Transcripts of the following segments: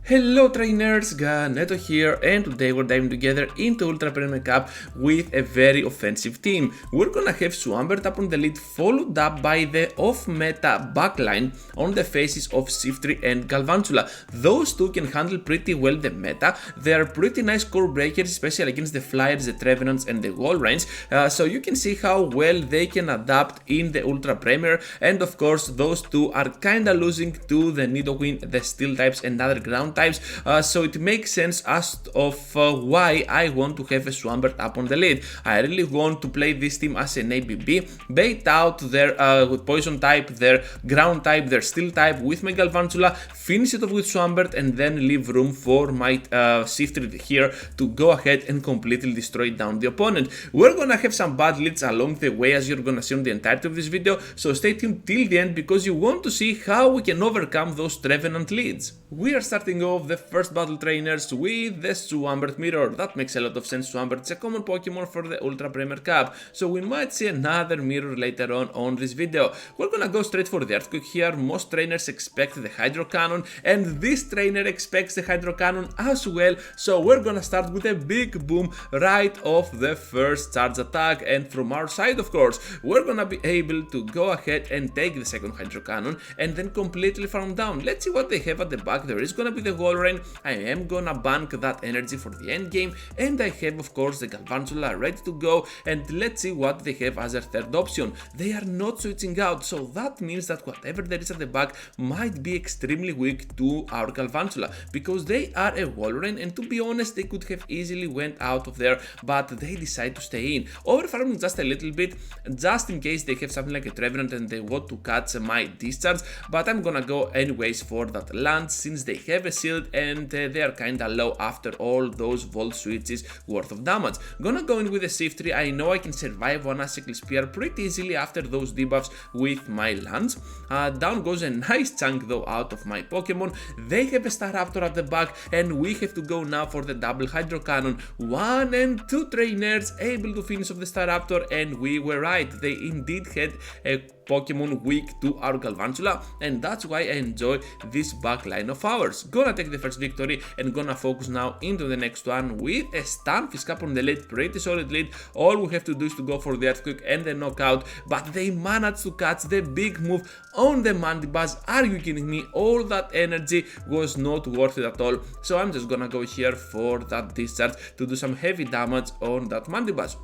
Hello trainers, Neto here, and today we're diving together into Ultra Premier Cup with a very offensive team. We're gonna have Swampert up on the lead, followed up by the off-meta backline on the faces of Shiftry and Galvantula. Those two can handle pretty well the meta. They are pretty nice core breakers, especially against the fliers, the trevenants and the wall range, so you can see how well they can adapt in the Ultra Premier, and of course those two are kinda losing to the Nidoqueen, the steel types and other ground types, so it makes sense as of why I want to have a Swampert up on the lead. I really want to play this team as an ABB, bait out their poison type, their ground type, their steel type with my Galvantula, finish it off with Swampert, and then leave room for my Shiftry here to go ahead and completely destroy down the opponent. We're gonna have some bad leads along the way, as you're gonna see on the entirety of this video, so stay tuned till the end because you want to see how we can overcome those trevenant leads. We are starting off the first battle trainers with the Swampert Mirror. That makes a lot of sense. Swampert is a common Pokemon for the Ultra Premier Cup, so we might see another mirror later on this video. We're gonna go straight for the Earthquake here. Most trainers expect the Hydro Cannon, and this trainer expects the Hydro Cannon as well, so we're gonna start with a big boom right off the first charge attack, and from our side of course we're gonna be able to go ahead and take the second Hydro Cannon and then completely farm down. Let's see what they have at the back. There is gonna be the wall rain. I am gonna bank that energy for the end game, and I have of course the Galvantula ready to go, and let's see what they have as their third option. They are not switching out, so that means that whatever there is at the back might be extremely weak to our Galvantula, because they are a wall rain, and to be honest they could have easily went out of there, but they decide to stay in, overfarming just a little bit just in case they have something like a trevenant and they want to catch my discharge, but I'm gonna go anyways for that land since they have a shield and they are kinda low after all those volt switches worth of damage. Gonna go in with a Shiftry. I know I can survive one Icicle Spear pretty easily after those debuffs with my lands. Down goes a nice chunk though out of my Pokemon. They have a Staraptor at the back, and we have to go now for the double Hydro Cannon. 1 and 2 trainers able to finish off the Staraptor, and we were right. They indeed had a Pokemon weak to our Galvantula, and that's why I enjoy this backline of ours. Gonna take the first victory and gonna focus now into the next one with a Stunfisk up on the lead, pretty solid lead. All we have to do is to go for the Earthquake and the knockout, but they managed to catch the big move on the Mandibuzz. Are you kidding me? All that energy was not worth it at all, so I'm just gonna go here for that discharge to do some heavy damage on that Mandibuzz.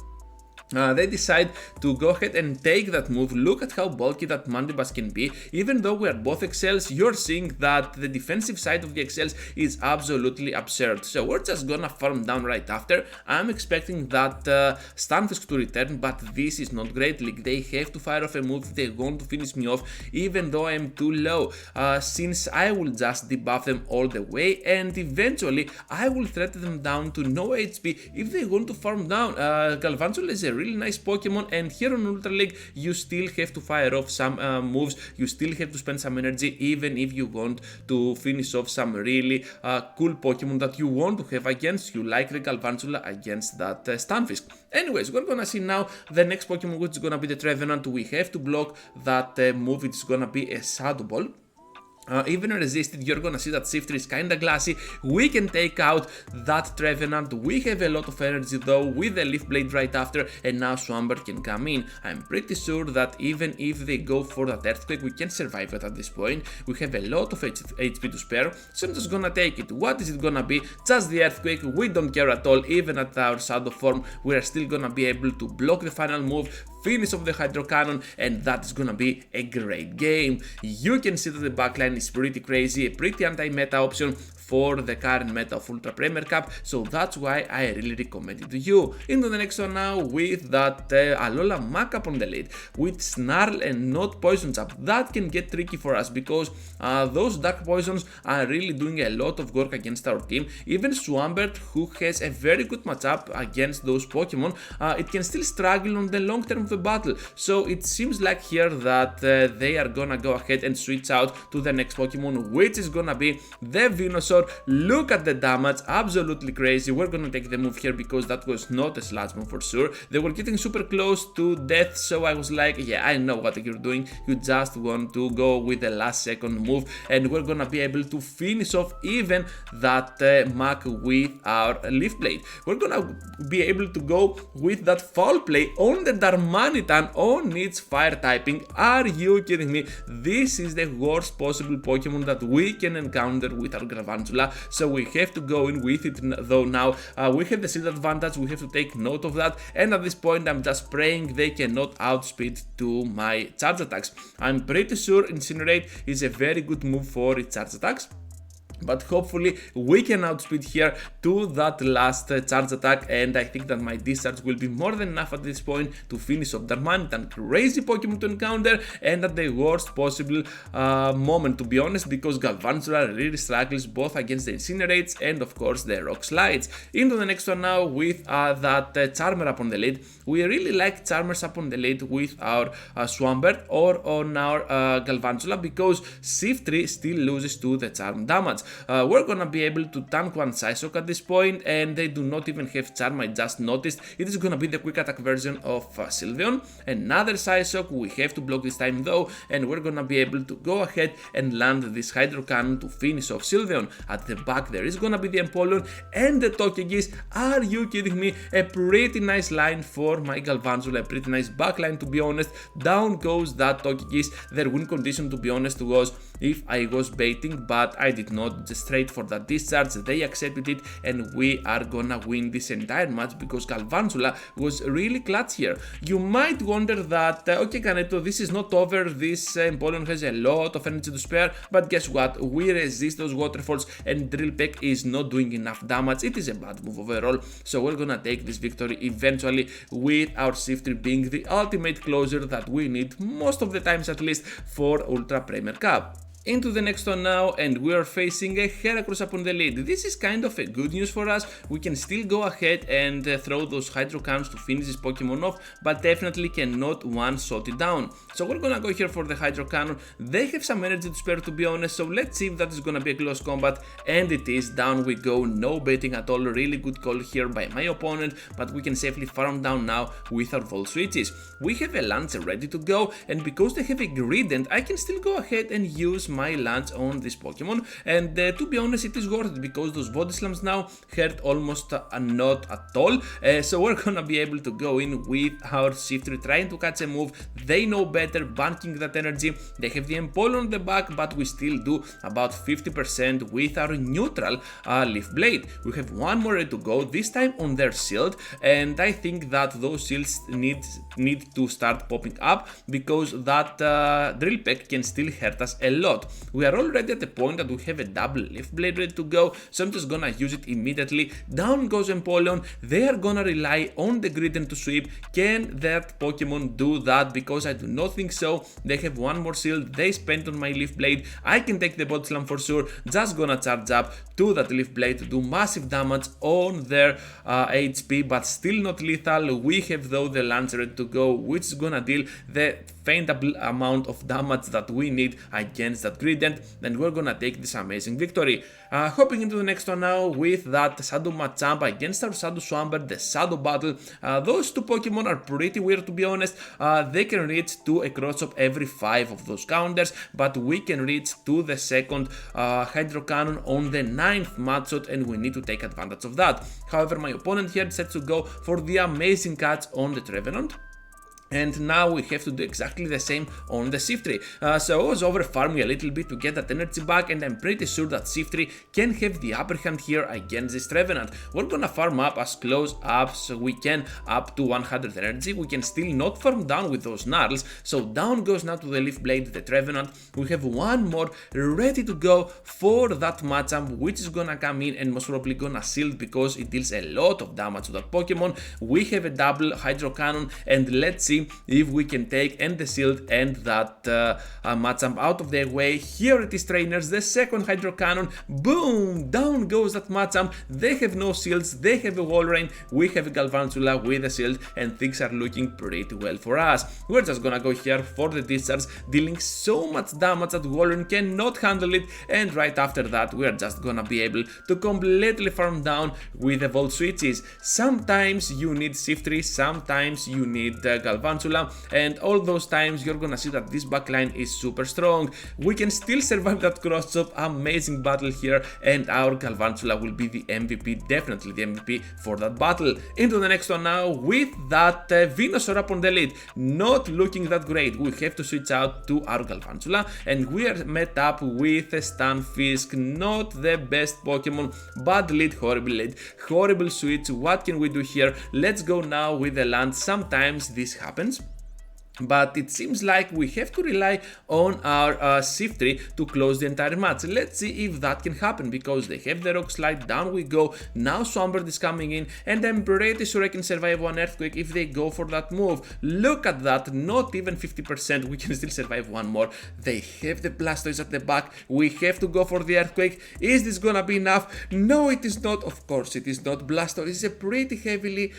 They decide to go ahead and take that move. Look at how bulky that Mandibuzz can be. Even though we are both Excels, you're seeing that the defensive side of the Excels is absolutely absurd. So we're just gonna farm down right after. I'm expecting that Stunfisk to return, but this is not great. Like, they have to fire off a move. They want to finish me off, even though I'm too low. Since I will just debuff them all the way, and eventually I will threaten them down to no HP if they want to farm down. Galvantula is a really nice Pokemon, and here on Ultra League you still have to fire off some moves. You still have to spend some energy even if you want to finish off some really cool Pokemon that you want to have against you, like the Galvantula against that Stunfisk. Anyways, we're gonna see now the next Pokemon, which is gonna be the Trevenant. We have to block that move. It's gonna be a Shadow Ball. Even resisted, you're gonna see that Shiftry is kinda glassy. We can take out that Trevenant. We have a lot of energy though with the Leaf Blade right after, and now Swampert can come in. I'm pretty sure that even if they go for that Earthquake, we can survive it at this point. We have a lot of HP to spare, so I'm just gonna take it. What is it gonna be? Just the Earthquake. We don't care at all. Even at our Shadow form, we are still gonna be able to block the final move, finish off the Hydro Cannon, and that is gonna be a great game. You can see that the backline is pretty crazy, a pretty anti-meta option for the current meta of Ultra Premier Cup, so that's why I really recommend it to you. Into the next one now with that Alola Macap on the lead, with Snarl and not Poison Jab. That can get tricky for us because those Dark Poisons are really doing a lot of work against our team. Even Swampert, who has a very good matchup against those Pokemon, it can still struggle on the long term the battle. So it seems like here that they are gonna go ahead and switch out to the next Pokemon, which is gonna be the Venusaur. Look at the damage, absolutely crazy. We're gonna take the move here because that was not a sludge move for sure. They were getting super close to death, so I was like, yeah, I know what you're doing. You just want to go with the last second move, and we're gonna be able to finish off even that Mach with our Leaf Blade. We're gonna be able to go with that Foul Play on the Darmanitan on its fire typing. Are you kidding me? This is the worst possible Pokemon that we can encounter with our Galvantula, so we have to go in with it though now. We have the shield advantage, we have to take note of that, and at this point I'm just praying they cannot outspeed to my charge attacks. I'm pretty sure Incinerate is a very good move for its charge attacks, but hopefully we can outspeed here to that last charge attack, and I think that my discharge will be more than enough at this point to finish off Darmanitan. Crazy Pokemon to encounter, and at the worst possible moment, to be honest, because Galvantula really struggles both against the Incinerates and of course the Rock Slides. Into the next one now with that Charmer up on the lead. We really like Charmers up on the lead with our Swampert or on our Galvantula, because Shiftry still loses to the Charm damage. We're gonna be able to tank one Psyshock at this point, and they do not even have Charm. I just noticed it is gonna be the quick attack version of Sylveon. Another Psyshock, we have to block this time though, and we're gonna be able to go ahead and land this Hydro Cannon to finish off Sylveon. At the back there is gonna be the Empoleon and the Togekiss. Are you kidding me? A pretty nice line for my Galvantula, a pretty nice backline to be honest. Down goes that Togekiss. Their win condition to be honest was if I was baiting, but I did not. Just straight for that discharge, they accepted it, and we are gonna win this entire match because Galvantula was really clutch here. You might wonder that, okay Caneto, this is not over, this Empoleon has a lot of energy to spare, but guess what, we resist those waterfalls and Drill Peck is not doing enough damage. It is a bad move overall, so we're gonna take this victory eventually with our Shiftry being the ultimate closer that we need most of the times at least for Ultra Premier Cup. Into the next one now, and we are facing a Heracross upon the lead. This is kind of a good news for us. We can still go ahead and throw those Hydro Cannons to finish this Pokemon off, but definitely cannot one-shot it down. So we're gonna go here for the Hydro Cannon. They have some energy to spare to be honest, so let's see if that is gonna be a close combat, and it is. Down we go, no baiting at all. Really good call here by my opponent, but we can safely farm down now with our Volt Switches. We have a Lancer ready to go, and because they have a Grident, I can still go ahead and use my Lance on this Pokemon, and to be honest it is worth it because those Body Slams now hurt almost not at all, so we're gonna be able to go in with our Shiftry trying to catch a move. They know better, banking that energy. They have the Empoleon on the back, but we still do about 50% with our neutral Leaf Blade. We have one more to go, this time on their shield, and I think that those shields need to start popping up because that Drill Peck can still hurt us a lot. We are already at the point that we have a double Leaf Blade ready to go, so I'm just gonna use it immediately. Down goes Empoleon. They are gonna rely on the Grident to sweep. Can that Pokemon do that? Because I do not think so. They have one more shield. They spent on my Leaf Blade. I can take the Body Slam for sure. Just gonna charge up to that Leaf Blade to do massive damage on their HP, but still not lethal. We have though the Lancer ready to go, which is gonna deal the faintable amount of damage that we need against that Grident, and we're gonna take this amazing victory. Hopping into the next one now with that Shadow Machamp against our Shadow Swampert, the Shadow Battle. Those two Pokemon are pretty weird to be honest. They can reach to a cross up every 5 of those counters, but we can reach to the second Hydro Cannon on the 9th matchup, and we need to take advantage of that. However, my opponent here decides to go for the amazing catch on the Trevenant. And now we have to do exactly the same on the Shiftry. So I was over farming a little bit to get that energy back, and I'm pretty sure that Shiftry can have the upper hand here against this Trevenant. We're gonna farm up as close up so we can up to 100 energy. We can still not farm down with those Gnarls, so down goes now to the Leaf Blade, the Trevenant. We have one more ready to go for that Machamp, which is gonna come in and most probably gonna shield because it deals a lot of damage to that Pokemon. We have a double Hydro Cannon, and let's see see if we can take and the shield and that Machamp out of their way. Here it is, trainers, the second Hydro Cannon. Boom! Down goes that Machamp. They have no shields, they have a wall rain, we have a Galvantula with a shield, and things are looking pretty well for us. We're just gonna go here for the discharge, dealing so much damage that Walrein cannot handle it, and right after that we're just gonna be able to completely farm down with the Volt switches. Sometimes you need Shiftry, sometimes you need Galvantula, and all those times you're gonna see that this backline is super strong. We can still survive that cross chop, amazing battle here, and our Galvantula will be the MVP, definitely the MVP for that battle. Into the next one now with that Venusaur up on the lead, not looking that great. We have to switch out to our Galvantula, and we are met up with a Stunfisk, not the best Pokemon, bad lead, horrible switch. What can we do here? Let's go now with the land. Sometimes this happens, but it seems like we have to rely on our Shiftry to close the entire match. Let's see if that can happen, because they have the Rock Slide, down we go. Now Swampert is coming in, and I'm pretty sure I can survive one Earthquake if they go for that move. Look at that, not even 50%, we can still survive one more. They have the Blastoise at the back, we have to go for the Earthquake. Is this gonna be enough? No, it is not, of course it is not. Blastoise is a pretty heavily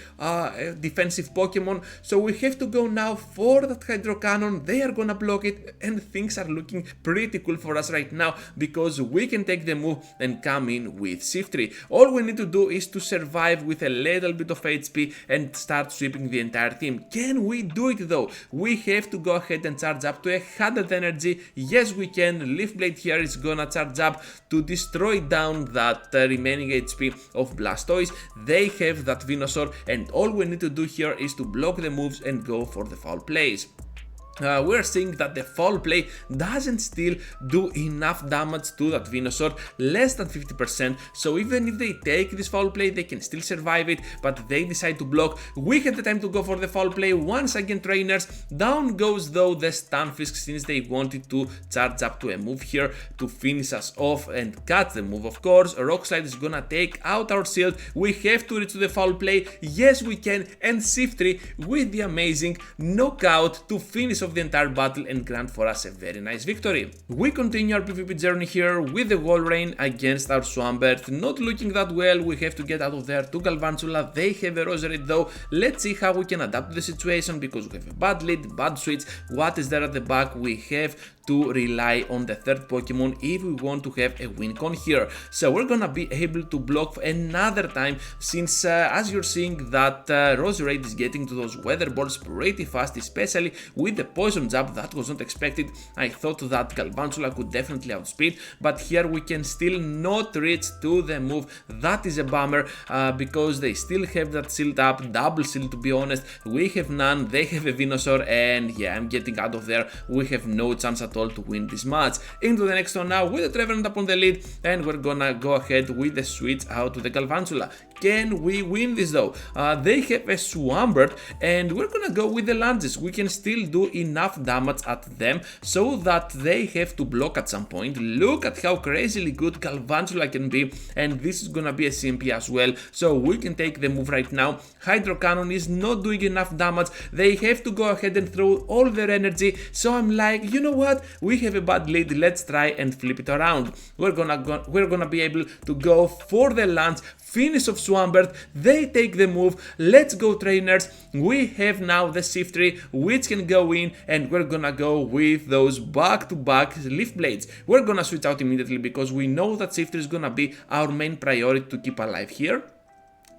defensive Pokemon, so we have to go now for that Hydro Cannon. They are gonna block it, and things are looking pretty cool for us right now, because we can take the move and come in with Shiftry. All we need to do is to survive with a little bit of HP and start sweeping the entire team. Can we do it though? We have to go ahead and charge up to 100 energy. Yes, we can. Leaf Blade here is gonna charge up to destroy down that remaining HP of Blastoise. They have that Venusaur, and all we need to do here is to block the moves and go for the foul plays. We're seeing that the foul play doesn't still do enough damage to that Venusaur, less than 50%, so even if they take this foul play they can still survive it, but they decide to block. We had the time to go for the foul play once again, trainers. Down goes though the Stunfisk, since they wanted to charge up to a move here to finish us off and catch the move, of course. Rock Slide is gonna take out our shield, we have to reach to the foul play. Yes, we can, and Shiftry with the amazing knockout to finish off the entire battle and grant for us a very nice victory. We continue our PvP journey here with the wall rain against our Swampert. Not looking that well, we have to get out of there to Galvantula. They have a Roserade though. Let's see how we can adapt to the situation, because we have a bad lead, bad switch. What is there at the back? We have to rely on the third Pokemon if we want to have a win con here. So we're gonna be able to block another time, since as you're seeing that Roserade is getting to those weather balls pretty fast, especially with the poison jab. That was not expected. I thought that Galvantula could definitely outspeed, but here we can still not reach to the move. That is a bummer, because they still have that shield up, double shield to be honest. We have none, they have a Venusaur, and yeah, I'm getting out of there. We have no chance at all to win this match. Into the next one now with the Trevenant up on the lead, and we're gonna go ahead with the switch out to the Galvantula. Can we win this though? They have a Swampert, and we're gonna go with the Lunges. We can still do enough damage at them so that they have to block at some point. Look at how crazily good Galvantula can be, and this is gonna be a CMP as well, so we can take the move right now. Hydro Cannon is not doing enough damage. They have to go ahead and throw all their energy, so I'm like, you know what? We have a bad lead, let's try and flip it around. We're gonna be able to go for the lunge, finish of Swampert. They take the move. Let's go, trainers. We have now the Shiftry, which can go in, and we're gonna go with those back-to-back Leaf Blades. We're gonna switch out immediately, because we know that Shiftry is gonna be our main priority to keep alive here.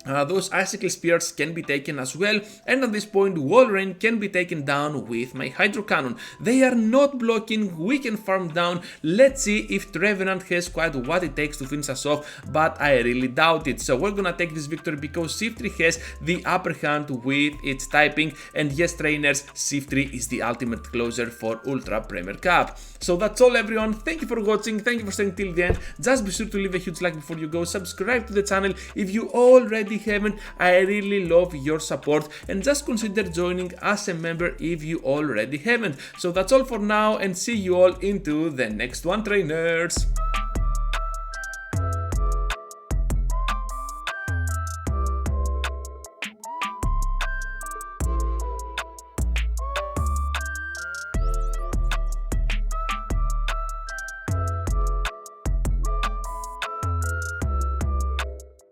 Those Icicle Spears can be taken as well, and at this point Walrein can be taken down with my Hydro Cannon. They are not blocking, we can farm down. Let's see if Trevenant has quite what it takes to finish us off, but I really doubt it. So we're gonna take this victory, because Shiftry has the upper hand with its typing, and yes, trainers, Shiftry is the ultimate closer for Ultra Premier Cup. So that's all, everyone. Thank you for watching, thank you for staying till the end. Just be sure to leave a huge like before you go, subscribe to the channel if you already haven't. I really love your support, and just consider joining as a member if you already haven't. So that's all for now, and see you all into the next one, trainers.